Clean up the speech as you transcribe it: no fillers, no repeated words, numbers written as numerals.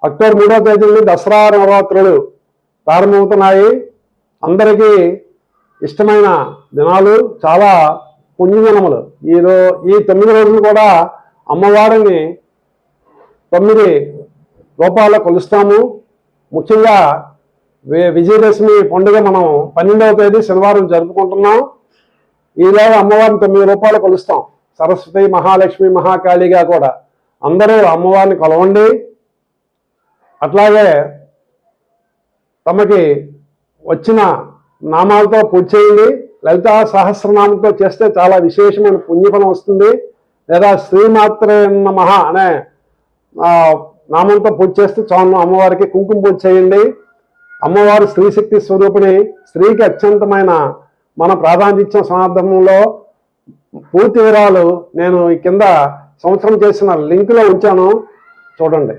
October 3వ తేదీ నుండి దసరా నవరాత్రులు ప్రారంభమవుతున్నాయి. అందరికీ ఇష్టమైన దినాలు, చాలా పుణ్యదినములు. ఈ 9 రోజులు కూడా అమ్మవారిని 9 రూపాల్లో కొలుస్తాము. ముఖ్యంగా విజయదశమి పండుగ మనం 12వ తేదీ శనివారం జరుపుకుంటున్నాం. ఈలోగా అమ్మవారిని 9 రూపాయలు కొలుస్తాం. సరస్వతి, మహాలక్ష్మి, మహాకాళిగా కూడా అందరూ అమ్మవారిని కొలవండి. అట్లాగే తమకి వచ్చిన నామాలతో పూజ చేయండి. లలితా సహస్రనామంతో చేస్తే చాలా విశేషమైన పుణ్యఫలం వస్తుంది. లేదా శ్రీమాత్రే నమః అనే నామంతో పూజ చేస్తే చాలు. అమ్మవారికి కుంకుమ పూజ చేయండి. అమ్మవారు స్త్రీశక్తి స్వరూపిణి. స్త్రీకి అత్యంతమైన మన ప్రాధాన్యత ఇచ్చిన సందర్భంలో పూర్తి వివరాలు నేను ఈ కింద సంవత్సరం చేసిన లింకులో ఉంచాను, చూడండి.